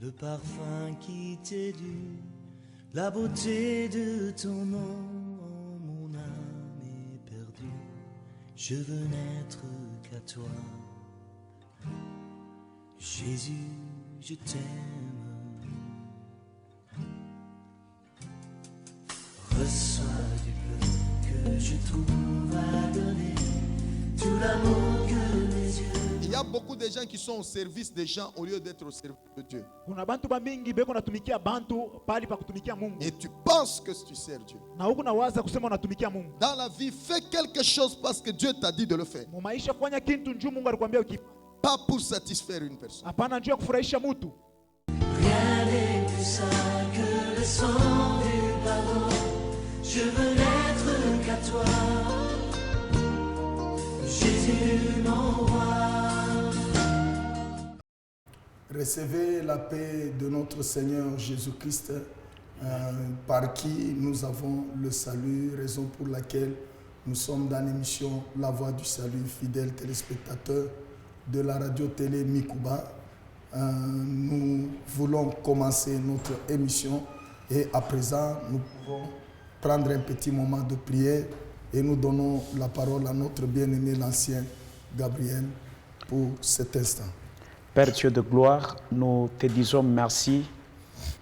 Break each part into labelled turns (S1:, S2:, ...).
S1: le parfum qui t'est dû, la beauté de ton nom, mon âme est perdue. Je veux n'être qu'à toi, Jésus, je t'aime. Reçois du peu que je trouve à donner, tout l'amour que mes yeux.
S2: Il y a beaucoup de gens qui sont au service des gens au lieu d'être au service de Dieu. Et tu penses que tu sers Dieu.
S3: Dans
S2: la vie, fais quelque chose parce que Dieu t'a dit de le faire. Pas pour satisfaire une personne.
S1: Rien n'est plus sain que le sang du pardon. Je veux n'être qu'à toi, Jésus mon roi.
S4: Recevez la paix de notre Seigneur Jésus-Christ, par qui nous avons le salut, raison pour laquelle nous sommes dans l'émission La Voix du Salut, fidèles téléspectateurs de la radio-télé Mikuba. Nous voulons commencer notre émission et à présent nous pouvons prendre un petit moment de prière et nous donnons la parole à notre bien-aimé l'ancien Gabriel pour cet instant.
S5: Père Dieu de gloire, nous te disons merci.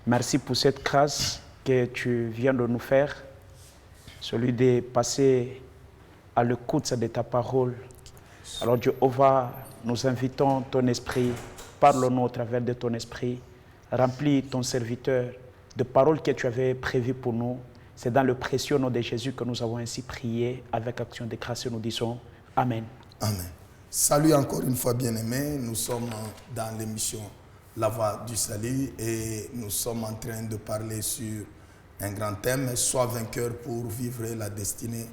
S5: Merci pour cette grâce que tu viens de nous faire, celui de passer à l'écoute de ta parole. Alors Jéhovah, nous invitons ton esprit, parle-nous au travers de ton esprit, remplis ton serviteur de paroles que tu avais prévues pour nous. C'est dans le précieux nom de Jésus que nous avons ainsi prié avec action de grâce et nous disons Amen.
S4: Amen. Salut encore une fois bien-aimés, nous sommes dans l'émission La Voix du Salut et nous sommes en train de parler sur un grand thème, sois vainqueur pour vivre la destinée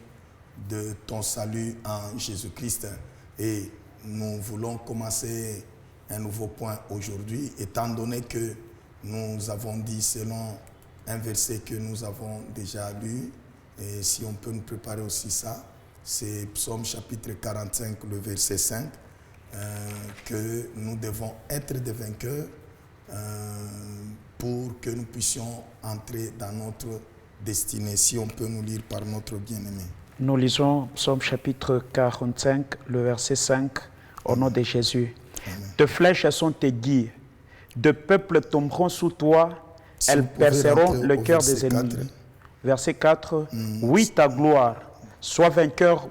S4: de ton salut en Jésus-Christ. Et nous voulons commencer un nouveau point aujourd'hui, étant donné que nous avons dit selon un verset que nous avons déjà lu, et si on peut nous préparer aussi ça, c'est Psaume chapitre 45, le verset 5, que nous devons être des vainqueurs pour que nous puissions entrer dans notre destinée. Si on peut nous lire par notre bien-aimé.
S5: Nous lisons Psaume chapitre 45, le verset 5, au nom de Jésus. Amen. Tes flèches sont tes guides, de peuples tomberont sous toi, si elles perceront le cœur des ennemis. 4. Verset 4, oui, ta gloire. Sois vainqueur,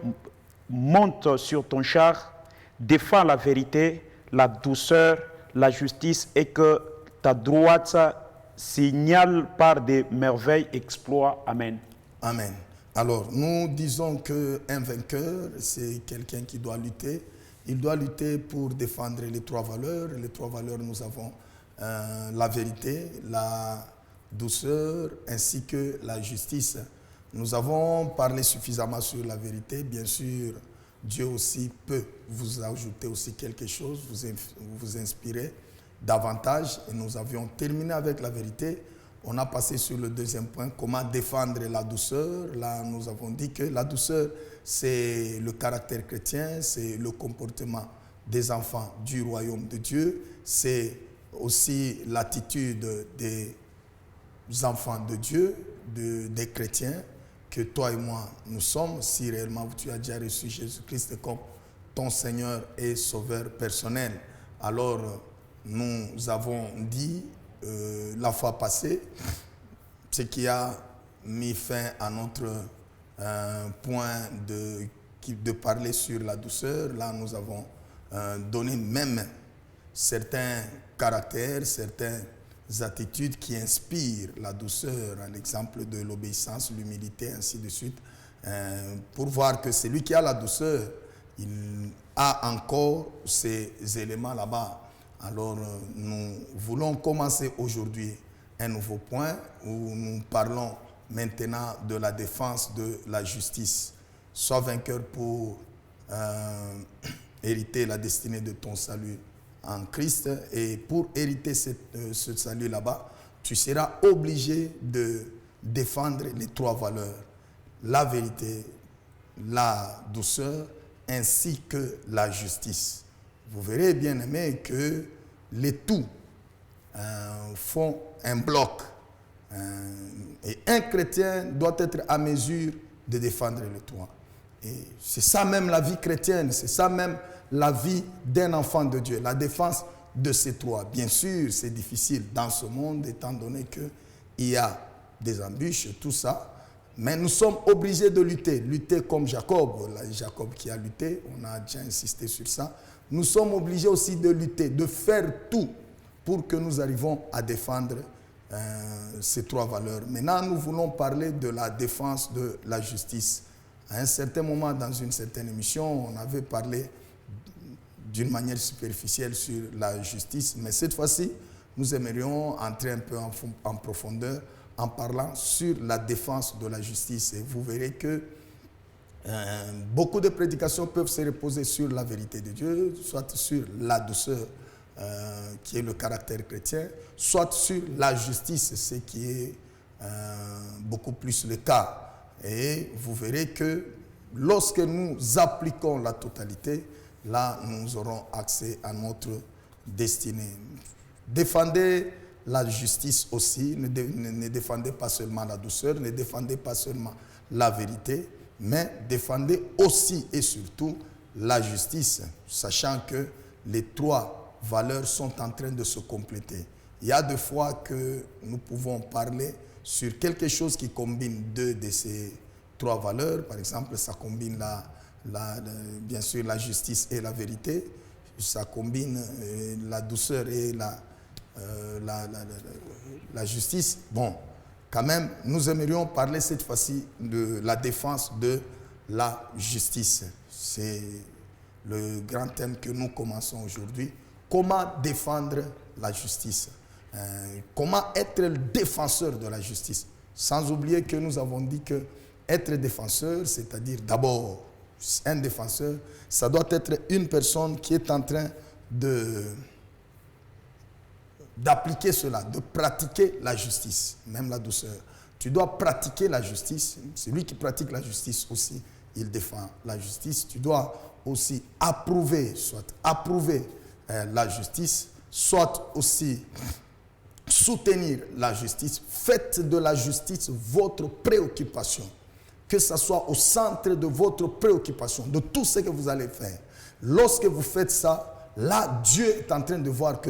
S5: monte sur ton char, défends la vérité, la douceur, la justice et que ta droite signale par des merveilles, exploits. Amen.
S4: Amen. Alors, nous disons qu'un vainqueur, c'est quelqu'un qui doit lutter. Il doit lutter pour défendre les trois valeurs. Les trois valeurs, nous avons la vérité, la douceur ainsi que la justice. Nous avons parlé suffisamment sur la vérité. Bien sûr, Dieu aussi peut vous ajouter aussi quelque chose, vous inspirer davantage. Et nous avions terminé avec la vérité. On a passé sur le deuxième point, comment défendre la douceur. Là, nous avons dit que la douceur, c'est le caractère chrétien, c'est le comportement des enfants du royaume de Dieu. C'est aussi l'attitude des enfants de Dieu, des chrétiens, que toi et moi, nous sommes, si réellement tu as déjà reçu Jésus-Christ comme ton Seigneur et Sauveur personnel. Alors, nous avons dit la fois passée, ce qui a mis fin à notre point de parler sur la douceur. Là, nous avons donné même certains caractères, certaines attitudes qui inspirent la douceur, à l'exemple de l'obéissance, l'humilité, ainsi de suite, pour voir que celui qui a la douceur, il a encore ces éléments là-bas. Alors, nous voulons commencer aujourd'hui un nouveau point où nous parlons maintenant de la défense de la justice. Sois vainqueur pour hériter la destinée de ton salut en Christ. Et pour hériter ce salut là-bas, tu seras obligé de défendre les trois valeurs. La vérité, la douceur, ainsi que la justice. Vous verrez, bien aimé, que les tout font un bloc. Et un chrétien doit être à mesure de défendre le toit. Et c'est ça même la vie chrétienne, c'est ça même la vie d'un enfant de Dieu, la défense de ses toits. Bien sûr, c'est difficile dans ce monde, étant donné qu'il y a des embûches, tout ça. Mais nous sommes obligés de lutter comme Jacob. Jacob qui a lutté, on a déjà insisté sur ça. Nous sommes obligés aussi de lutter, de faire tout pour que nous arrivions à défendre ces trois valeurs. Maintenant, nous voulons parler de la défense de la justice. À un certain moment, dans une certaine émission, on avait parlé d'une manière superficielle sur la justice, mais cette fois-ci, nous aimerions entrer un peu en profondeur en parlant sur la défense de la justice. Et vous verrez que beaucoup de prédications peuvent se reposer sur la vérité de Dieu, soit sur la douceur qui est le caractère chrétien, soit sur la justice, ce qui est beaucoup plus le cas. Et vous verrez que lorsque nous appliquons la totalité, là, nous aurons accès à notre destinée. Défendez la justice aussi, ne défendez pas seulement la douceur, ne défendez pas seulement la vérité, mais défendez aussi et surtout la justice, sachant que les trois valeurs sont en train de se compléter. Il y a des fois que nous pouvons parler sur quelque chose qui combine deux de ces trois valeurs. Par exemple, ça combine bien sûr la justice et la vérité. Ça combine la douceur et la justice. Bon, quand même, nous aimerions parler cette fois-ci de la défense de la justice. C'est le grand thème que nous commençons aujourd'hui. Comment défendre la justice? Comment être le défenseur de la justice? Sans oublier que nous avons dit que être défenseur, c'est-à-dire d'abord, un défenseur, ça doit être une personne qui est en train d'appliquer cela, de pratiquer la justice, même la douceur. Tu dois pratiquer la justice. Celui qui pratique la justice aussi, il défend la justice. Tu dois aussi approuver la justice, soit aussi soutenir la justice. Faites de la justice votre préoccupation. Que ce soit au centre de votre préoccupation, de tout ce que vous allez faire. Lorsque vous faites ça, là, Dieu est en train de voir que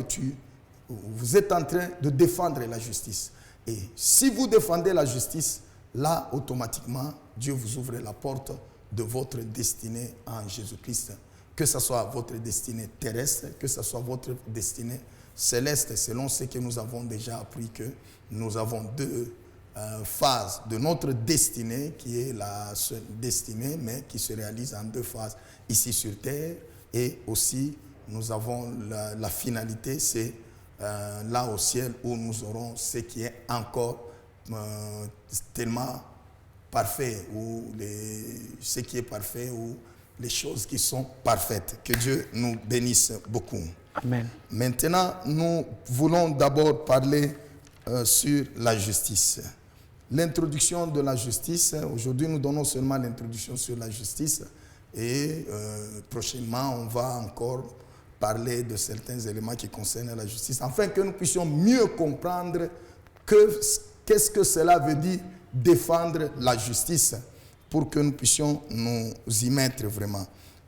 S4: vous êtes en train de défendre la justice. Et si vous défendez la justice, là, automatiquement, Dieu vous ouvre la porte de votre destinée en Jésus-Christ. Que ce soit votre destinée terrestre, que ce soit votre destinée céleste, selon ce que nous avons déjà appris, que nous avons deux phases de notre destinée, qui est la seule destinée, mais qui se réalise en deux phases, ici sur terre, et aussi nous avons la finalité, c'est là au ciel où nous aurons ce qui est encore tellement parfait, ou ce qui est parfait, ou les choses qui sont parfaites. Que Dieu nous bénisse beaucoup.
S5: Amen.
S4: Maintenant, nous voulons d'abord parler sur la justice. L'introduction de la justice, aujourd'hui nous donnons seulement l'introduction sur la justice et prochainement on va encore parler de certains éléments qui concernent la justice, afin que nous puissions mieux comprendre qu'est-ce que cela veut dire défendre la justice, pour que nous puissions nous y mettre vraiment.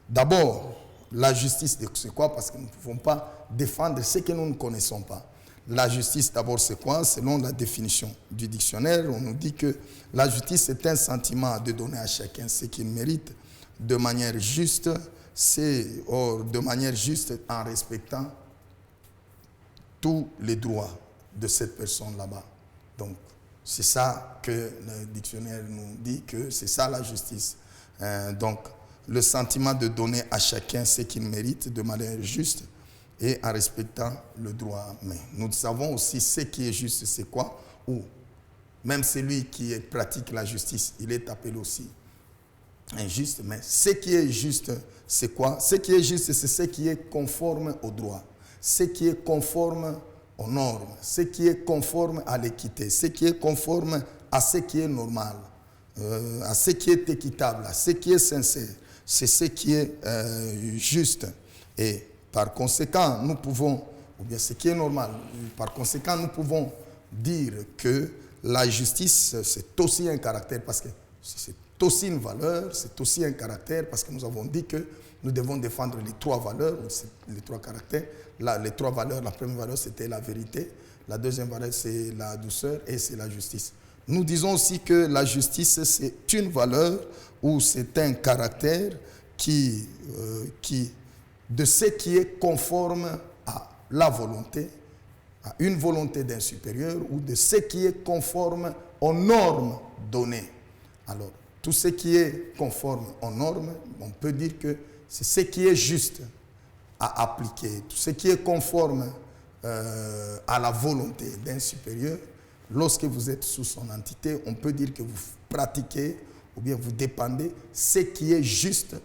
S4: D'abord, la justice, c'est quoi? Parce que nous ne pouvons pas défendre ce que nous ne connaissons pas. La justice, d'abord, c'est quoi? Selon la définition du dictionnaire, on nous dit que la justice est un sentiment de donner à chacun ce qu'il mérite de manière juste, de manière juste en respectant tous les droits de cette personne là-bas. Donc, c'est ça que le dictionnaire nous dit, que c'est ça la justice. Donc, le sentiment de donner à chacun ce qu'il mérite de manière juste et en respectant le droit. Mais nous savons aussi ce qui est juste, c'est quoi? Ou même celui qui pratique la justice, il est appelé aussi injuste. Mais ce qui est juste, c'est quoi? Ce qui est juste, c'est ce qui est conforme au droit. Ce qui est conforme aux normes, ce qui est conforme à l'équité, ce qui est conforme à ce qui est normal, à ce qui est équitable, à ce qui est sincère. C'est ce qui est juste. Et par conséquent, nous pouvons ou bien ce qui est normal. Par conséquent, nous pouvons dire que la justice, c'est aussi un caractère, parce que c'est aussi une valeur, c'est aussi un caractère, parce que nous avons dit que nous devons défendre les 3 valeurs, les 3 caractères. Les 3 valeurs, la première valeur, c'était la vérité. La deuxième valeur, c'est la douceur et c'est la justice. Nous disons aussi que la justice, c'est une valeur ou c'est un caractère de ce qui est conforme à la volonté, à une volonté d'un supérieur, ou de ce qui est conforme aux normes données. Alors, tout ce qui est conforme aux normes, on peut dire que c'est ce qui est juste à appliquer. Tout ce qui est conforme à la volonté d'un supérieur, lorsque vous êtes sous son entité, on peut dire que vous pratiquez ou bien vous dépendez ce qui est juste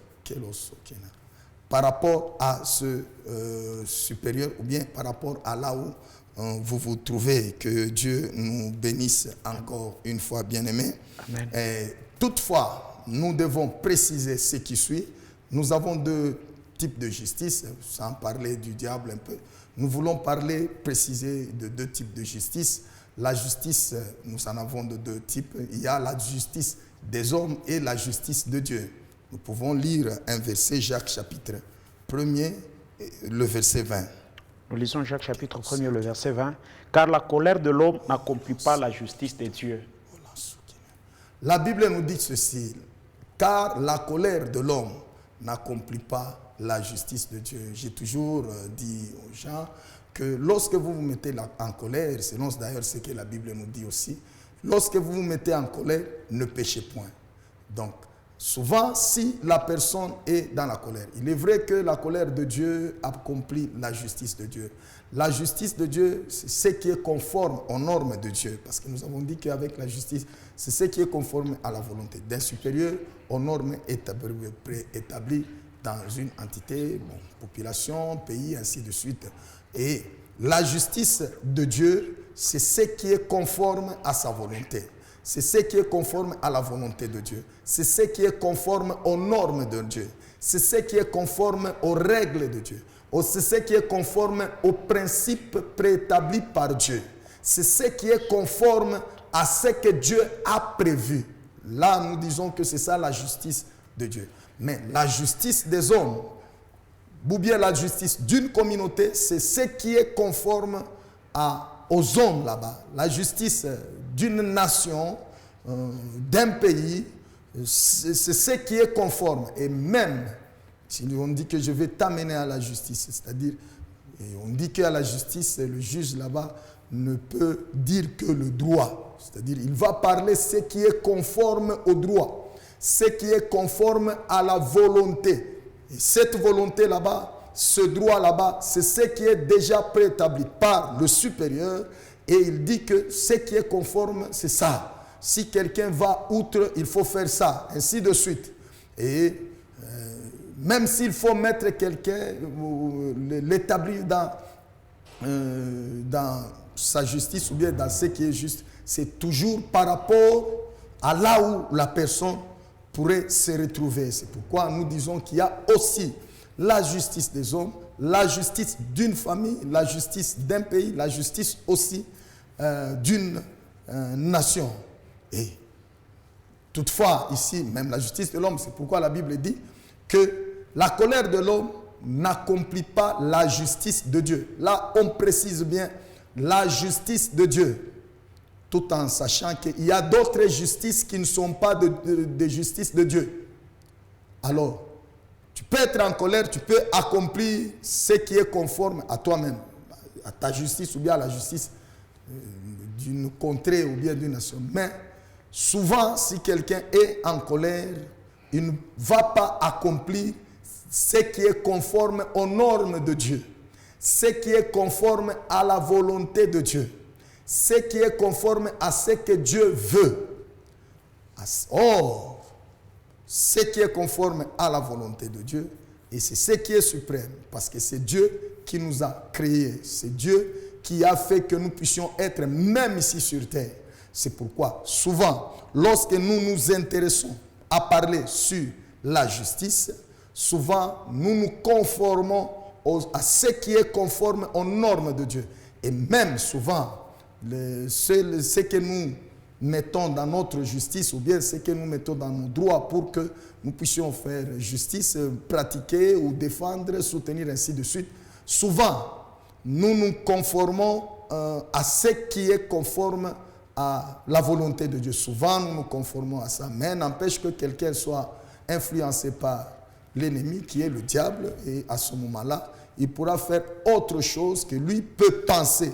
S4: par rapport à ce supérieur ou bien par rapport à là où vous vous trouvez. Que Dieu nous bénisse encore une fois, bien-aimés. Toutefois, nous devons préciser ce qui suit. Nous avons 2 types de justice, sans parler du diable un peu. Nous voulons préciser de 2 types de justice. La justice, nous en avons de 2 types. Il y a la justice des hommes et la justice de Dieu. Nous pouvons lire un verset, Jacques chapitre 1er, le verset 20.
S5: Nous lisons Jacques chapitre 1er, le verset 20. Car la colère de l'homme n'accomplit pas la justice de Dieu.
S4: La Bible nous dit ceci. Car la colère de l'homme n'accomplit pas la justice de Dieu. J'ai toujours dit aux gens que lorsque vous vous mettez en colère, selon d'ailleurs ce que la Bible nous dit aussi, lorsque vous vous mettez en colère, ne péchez point. Donc, souvent, si la personne est dans la colère, il est vrai que la colère de Dieu accomplit la justice de Dieu. La justice de Dieu, c'est ce qui est conforme aux normes de Dieu. Parce que nous avons dit qu'avec la justice, c'est ce qui est conforme à la volonté d'un supérieur, aux normes préétablies dans une entité, population, pays, ainsi de suite. Et la justice de Dieu, c'est ce qui est conforme à sa volonté. C'est ce qui est conforme à la volonté de Dieu. C'est ce qui est conforme aux normes de Dieu. C'est ce qui est conforme aux règles de Dieu. C'est ce qui est conforme aux principes préétablis par Dieu. C'est ce qui est conforme à ce que Dieu a prévu. Là, nous disons que c'est ça la justice de Dieu. Mais la justice des hommes, ou bien la justice d'une communauté, c'est ce qui est conforme aux hommes là-bas. La justice d'une nation, d'un pays, c'est ce qui est conforme. Et même, si on dit que je vais t'amener à la justice, c'est-à-dire, on dit qu'à la justice, le juge là-bas ne peut dire que le droit. C'est-à-dire, il va parler ce qui est conforme au droit, ce qui est conforme à la volonté. Et cette volonté là-bas, ce droit là-bas, c'est ce qui est déjà préétabli par le supérieur. Et il dit que ce qui est conforme, c'est ça. Si quelqu'un va outre, il faut faire ça, ainsi de suite. Et même s'il faut mettre quelqu'un, l'établir dans sa justice ou bien dans ce qui est juste, c'est toujours par rapport à là où la personne pourrait se retrouver. C'est pourquoi nous disons qu'il y a aussi la justice des hommes, la justice d'une famille, la justice d'un pays, la justice aussi d'une nation. Et toutefois, ici, même la justice de l'homme, c'est pourquoi la Bible dit que la colère de l'homme n'accomplit pas la justice de Dieu. Là, on précise bien la justice de Dieu, tout en sachant qu'il y a d'autres justices qui ne sont pas de justice de Dieu. Alors, tu peux être en colère, tu peux accomplir ce qui est conforme à toi-même, à ta justice ou bien à la justice d'une contrée ou bien d'une nation. Mais souvent, si quelqu'un est en colère, il ne va pas accomplir ce qui est conforme aux normes de Dieu, ce qui est conforme à la volonté de Dieu, ce qui est conforme à ce que Dieu veut. Or, ce qui est conforme à la volonté de Dieu, et c'est ce qui est suprême, parce que c'est Dieu qui nous a créés, c'est Dieu qui a fait que nous puissions être même ici sur terre. C'est pourquoi, souvent, lorsque nous nous intéressons à parler sur la justice, souvent, nous nous conformons à ce qui est conforme aux normes de Dieu. Et même souvent, ce que nous mettons dans notre justice ou bien ce que nous mettons dans nos droits pour que nous puissions faire justice, pratiquer ou défendre, soutenir, ainsi de suite. Souvent, nous nous conformons à ce qui est conforme à la volonté de Dieu. Souvent, nous nous conformons à ça, mais n'empêche que quelqu'un soit influencé par l'ennemi qui est le diable, et à ce moment-là, il pourra faire autre chose que lui peut penser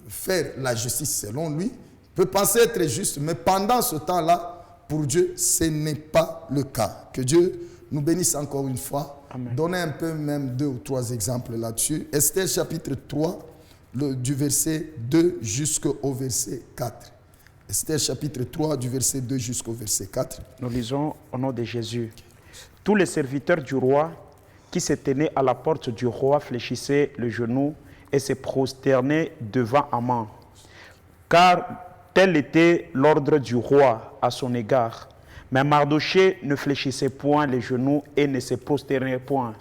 S4: faire la justice selon lui, peut penser être juste, mais pendant ce temps-là, pour Dieu, ce n'est pas le cas. Que Dieu nous bénisse encore une fois.
S5: Amen.
S4: Donnez un peu, même 2 ou 3 exemples là-dessus. Esther chapitre 3, du verset 2 jusqu'au verset 4. Esther chapitre 3, du verset 2 jusqu'au verset 4.
S5: Nous lisons au nom de Jésus. Tous les serviteurs du roi qui se tenaient à la porte du roi fléchissaient le genou et se prosternaient devant Haman, car tel était l'ordre du roi à son égard. Mais Mardochée ne fléchissait point les genoux et ne se prosternait point.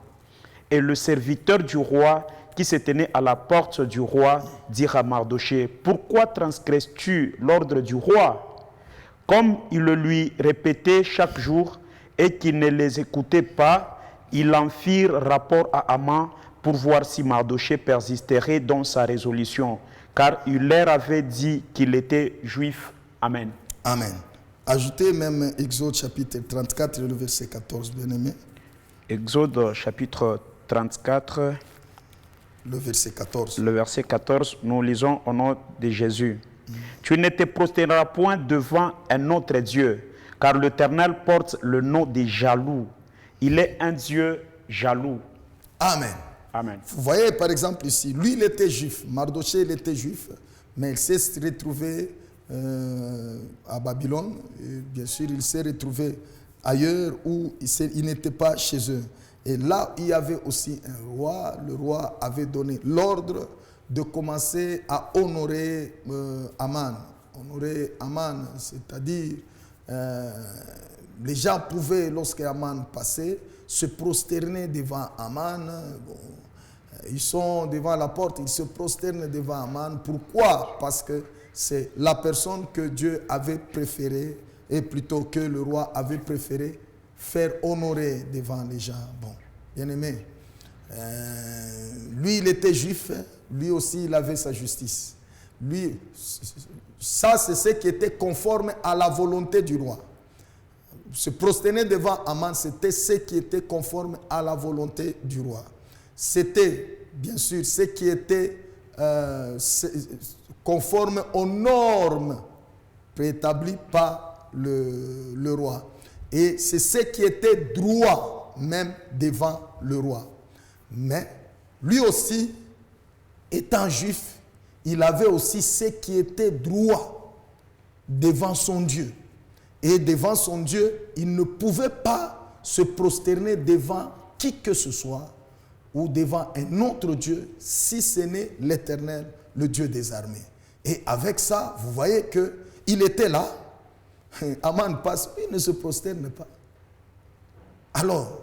S5: Et le serviteur du roi qui se tenait à la porte du roi dit à Mardochée: pourquoi transgresses-tu l'ordre du roi? Comme il le lui répétait chaque jour et qu'il ne les écoutait pas, ils en firent rapport à Haman pour voir si Mardochée persisterait dans sa résolution, car il leur avait dit qu'il était juif. Amen.
S4: Amen. Ajoutez même Exode chapitre 34, le verset 14, bien aimé.
S5: Exode chapitre 34,
S4: le verset 14.
S5: Le verset 14, nous lisons au nom de Jésus. Tu ne te prosterneras point devant un autre Dieu, car l'Éternel porte le nom des jaloux. Il est un Dieu jaloux.
S4: Amen.
S5: Amen.
S4: Vous voyez par exemple ici, lui il était juif, Mardochée il était juif, mais il s'est retrouvé à Babylone. Et bien sûr, il s'est retrouvé ailleurs où il n'était pas chez eux. Et là, il y avait aussi un roi. Le roi avait donné l'ordre de commencer à honorer Haman. Honorer Haman, c'est-à-dire les gens pouvaient, lorsque Haman passait, se prosterner devant Haman. Bon, ils sont devant la porte, ils se prosternent devant Haman. Pourquoi? Parce que c'est la personne que Dieu avait préférée, et plutôt que le roi avait préféré faire honorer devant les gens. Bon, bien aimé, lui il était juif, lui aussi il avait sa justice. Lui, ça c'est ce qui était conforme à la volonté du roi. Se prosterner devant Haman, c'était ce qui était conforme à la volonté du roi. C'était, bien sûr, ce qui était conforme aux normes préétablies par le roi. Et c'est ce qui était droit même devant le roi. Mais lui aussi, étant juif, il avait aussi ce qui était droit devant son Dieu. Et devant son Dieu, il ne pouvait pas se prosterner devant qui que ce soit ou devant un autre Dieu, si ce n'est l'Éternel, le Dieu des armées. Et avec ça, vous voyez qu'il était là. Haman passe, il ne se prosterne pas. Alors,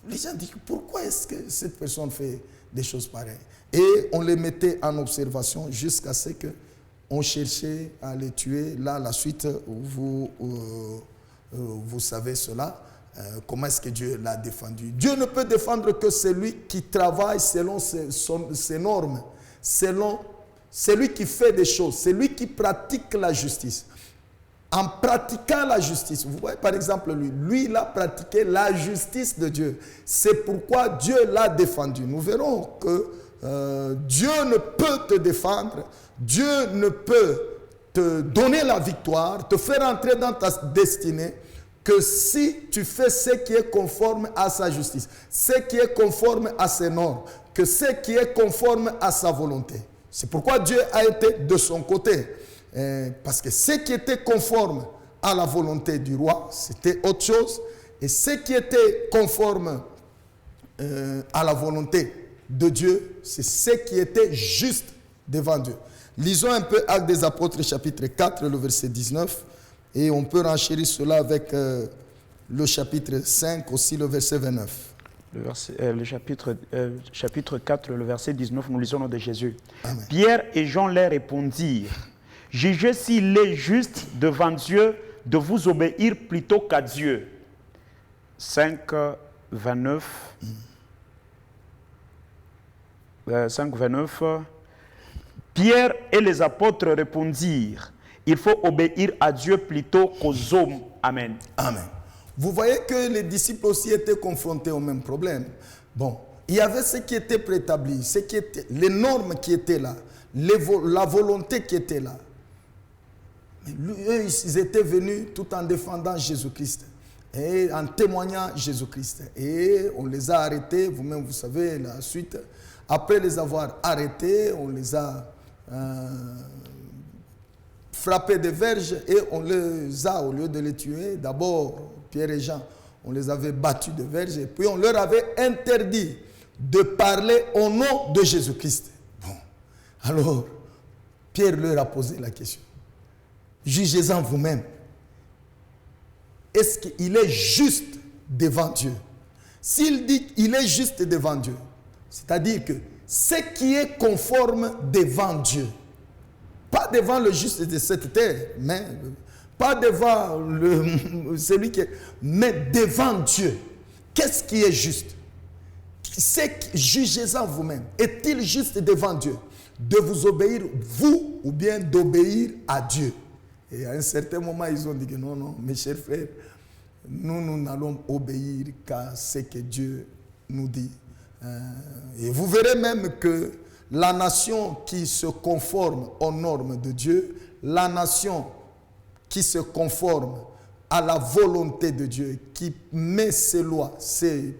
S4: les gens disent, pourquoi est-ce que cette personne fait des choses pareilles? Et on les mettait en observation jusqu'à ce qu'on cherchait à les tuer. Là, la suite, vous savez cela. Comment est-ce que Dieu l'a défendu? Dieu ne peut défendre que celui qui travaille selon ses normes, selon celui qui fait des choses, celui qui pratique la justice. En pratiquant la justice, vous voyez par exemple lui il a pratiqué la justice de Dieu. C'est pourquoi Dieu l'a défendu. Nous verrons que Dieu ne peut te défendre, Dieu ne peut te donner la victoire, te faire entrer dans ta destinée, que si tu fais ce qui est conforme à sa justice, ce qui est conforme à ses normes, que ce qui est conforme à sa volonté. C'est pourquoi Dieu a été de son côté. Parce que ce qui était conforme à la volonté du roi, c'était autre chose. Et ce qui était conforme à la volonté de Dieu, c'est ce qui était juste devant Dieu. Lisons un peu Actes des Apôtres, chapitre 4, le verset 19. Et on peut renchérir cela avec le chapitre 5, aussi le verset 29.
S5: le chapitre 4, le verset 19, nous lisons au nom de Jésus.
S4: Amen.
S5: Pierre et Jean leur répondirent, « Jugez s'il est juste devant Dieu de vous obéir plutôt qu'à Dieu. » 5, 29. 5, 29. Pierre et les apôtres répondirent, « Il faut obéir à Dieu plutôt qu'aux hommes. » Amen.
S4: Amen. Vous voyez que les disciples aussi étaient confrontés au même problème. Bon, il y avait ce qui était préétabli, les normes qui étaient là, la volonté qui était là. Mais eux, ils étaient venus tout en défendant Jésus-Christ et en témoignant Jésus-Christ. Et on les a arrêtés, vous-même vous savez la suite. Après les avoir arrêtés, on les a frappés de verges et on les a, au lieu de les tuer, d'abord Pierre et Jean, on les avait battus de verges et puis on leur avait interdit de parler au nom de Jésus-Christ. Bon, alors Pierre leur a posé la question. Jugez-en vous-même. Est-ce qu'il est juste devant Dieu? S'il dit qu'il est juste devant Dieu, c'est-à-dire que ce qui est conforme devant Dieu, pas devant le juste de cette terre, mais pas devant celui qui est, mais devant Dieu. Qu'est-ce qui est juste? Jugez-en vous-même. Est-il juste devant Dieu de vous obéir, vous, ou bien d'obéir à Dieu? Et à un certain moment, ils ont dit que non, non, mes chers frères, nous n'allons obéir qu'à ce que Dieu nous dit. Et vous verrez même que la nation qui se conforme aux normes de Dieu, la nation qui se conforme à la volonté de Dieu, qui met ses lois,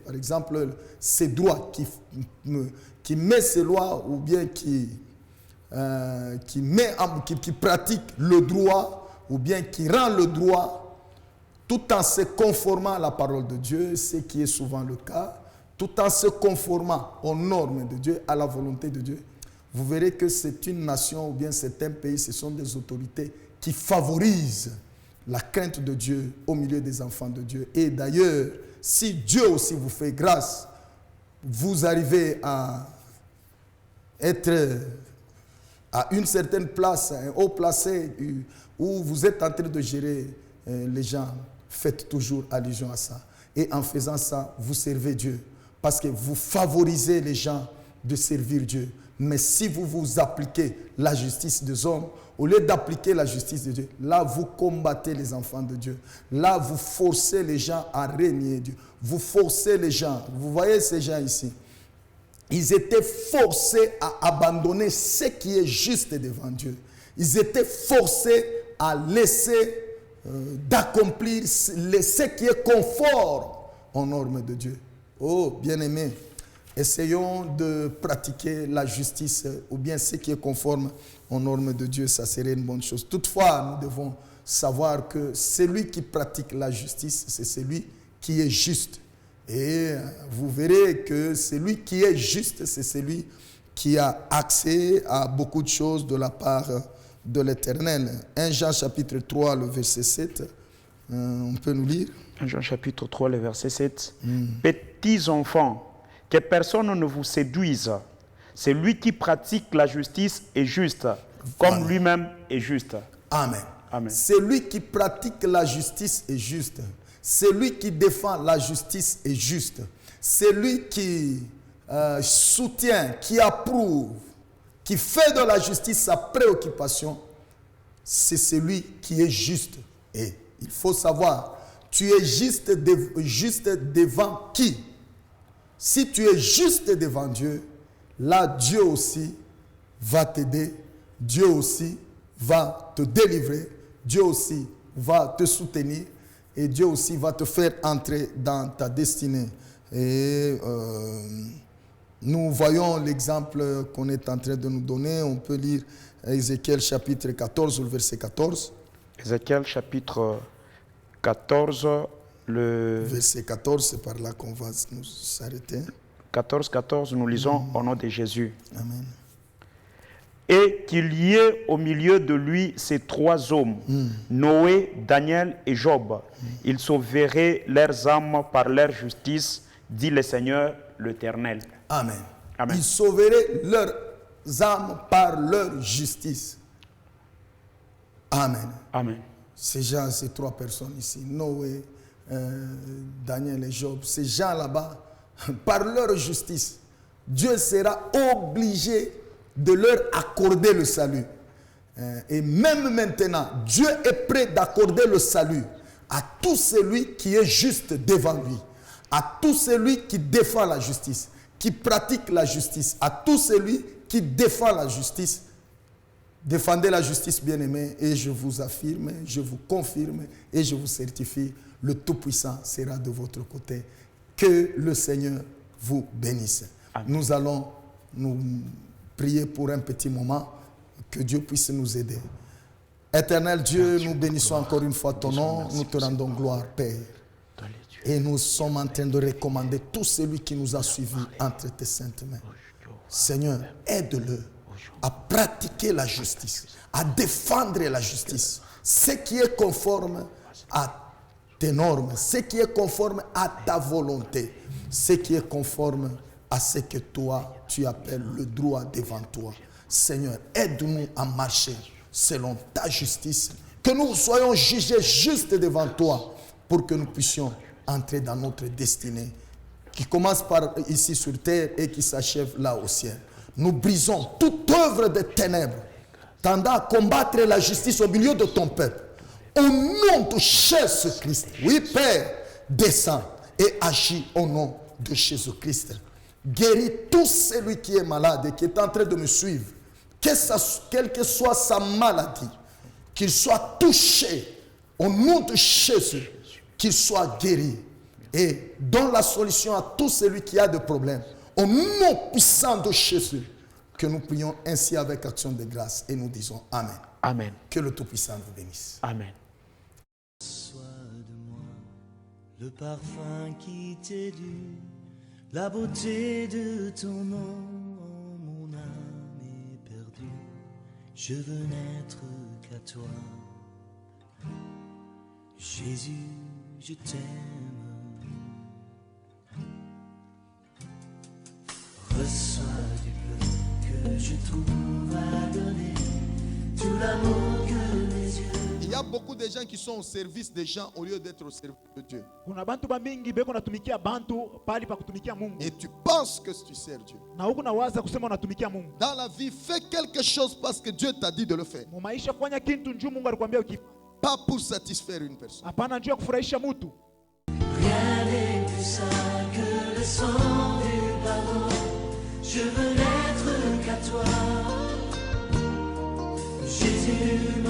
S4: par exemple ses droits, qui met ses lois ou bien qui pratique le droit ou bien qui rend le droit tout en se conformant à la parole de Dieu, ce qui est souvent le cas, tout en se conformant aux normes de Dieu, à la volonté de Dieu, vous verrez que c'est une nation ou bien c'est un pays, ce sont des autorités qui favorisent la crainte de Dieu au milieu des enfants de Dieu. Et d'ailleurs, si Dieu aussi vous fait grâce, vous arrivez à être à une certaine place, un haut placé, où vous êtes en train de gérer les gens, faites toujours allusion à ça. Et en faisant ça, vous servez Dieu. Parce que vous favorisez les gens de servir Dieu. Mais si vous vous appliquez la justice des hommes, au lieu d'appliquer la justice de Dieu, là vous combattez les enfants de Dieu. Là vous forcez les gens à régner Dieu. Vous forcez les gens. Vous voyez ces gens ici. Ils étaient forcés à abandonner ce qui est juste devant Dieu. Ils étaient forcés à laisser d'accomplir ce qui est conforme aux normes de Dieu. Oh, bien-aimés, essayons de pratiquer la justice ou bien ce qui est conforme aux normes de Dieu, ça serait une bonne chose. Toutefois, nous devons savoir que celui qui pratique la justice, c'est celui qui est juste. Et vous verrez que celui qui est juste, c'est celui qui a accès à beaucoup de choses de la part de l'Éternel. 1 Jean chapitre 3, le verset 7, on peut nous lire.
S5: 1 Jean chapitre 3, le verset 7. Petits enfants, que personne ne vous séduise. Celui qui pratique la justice est juste, comme lui-même est juste.
S4: Amen.
S5: Amen.
S4: Celui qui pratique la justice est juste. Celui qui défend la justice est juste. Celui qui soutient, qui approuve, qui fait de la justice sa préoccupation, c'est celui qui est juste. Et il faut savoir, tu es juste devant qui? Si tu es juste devant Dieu, là Dieu aussi va t'aider, Dieu aussi va te délivrer, Dieu aussi va te soutenir et Dieu aussi va te faire entrer dans ta destinée. Et nous voyons l'exemple qu'on est en train de nous donner. On peut lire Ézéchiel chapitre 14, le verset 14.
S5: Ézéchiel chapitre 14, le
S4: verset 14, c'est par là qu'on va nous s'arrêter.
S5: 14, nous lisons au nom de Jésus.
S4: Amen.
S5: Et qu'il y ait au milieu de lui ces trois hommes, Noé, Daniel et Job. Ils sauveraient leurs âmes par leur justice, dit le Seigneur l'Éternel.
S4: Amen.
S5: Amen.
S4: Ils sauveraient leurs âmes par leur justice. Amen.
S5: Amen.
S4: Ces gens, ces trois personnes ici, Noé, Daniel et Job, ces gens là-bas, par leur justice, Dieu sera obligé de leur accorder le salut. Et même maintenant, Dieu est prêt d'accorder le salut à tout celui qui est juste devant lui, à tout celui qui défend la justice, qui pratique la justice, à tout celui qui défend la justice. Défendez la justice, bien-aimés, et je vous affirme, je vous confirme et je vous certifie, le Tout-Puissant sera de votre côté. Que le Seigneur vous bénisse.
S5: Amen.
S4: Nous allons nous prier pour un petit moment, que Dieu puisse nous aider. Éternel Dieu, nous bénissons encore une fois ton nom, nous te rendons gloire, Père. Et nous sommes en train de recommander tout celui qui nous a suivis entre tes saintes mains. Seigneur, aide-le à pratiquer la justice, à défendre la justice, ce qui est conforme à tes normes, ce qui est conforme à ta volonté, ce qui est conforme à ce que toi, tu appelles le droit devant toi. Seigneur, aide-nous à marcher selon ta justice, que nous soyons jugés justes devant toi, pour que nous puissions entrer dans notre destinée, qui commence par ici sur terre et qui s'achève là au ciel. Nous brisons toute œuvre de ténèbres tendant à combattre la justice au milieu de ton peuple. Au nom de Jésus-Christ, oui Père, descends et agis au nom de Jésus-Christ. Guéris tout celui qui est malade et qui est en train de me suivre, quelle que soit sa maladie, qu'il soit touché au nom de Jésus, qu'il soit guéri et donne la solution à tout celui qui a des problèmes. Au nom puissant de Jésus, que nous prions ainsi avec action de grâce et nous disons Amen.
S5: Amen.
S4: Que le Tout-Puissant vous bénisse.
S5: Amen.
S1: Sois de moi le parfum qui t'est dû, la beauté de ton nom, mon âme est perdue. Je veux n'être qu'à toi. Jésus, je t'aime. Reçois du peu que je trouve à donner, tout l'amour que mes yeux.
S2: Il y a beaucoup de gens qui sont au service des gens au lieu d'être au service de Dieu.
S3: Kuna bantu bamingi beko natumikia bantu pali pa kutumikia Mungu.
S2: Et tu penses que tu sers Dieu.
S3: Na huku nawaza kusema unatumikia Mungu.
S2: Dans la vie, fais quelque chose parce que Dieu t'a dit de le faire.
S3: Mu maisha fanya kitu njoo Mungu alikwambia ukifanya.
S2: Pas pour satisfaire une personne.
S3: Hapana njoo ya kufurahisha mtu.
S1: Rien n'est plus sain que le sang du pardon. Je veux n'être qu'à toi. Jésus.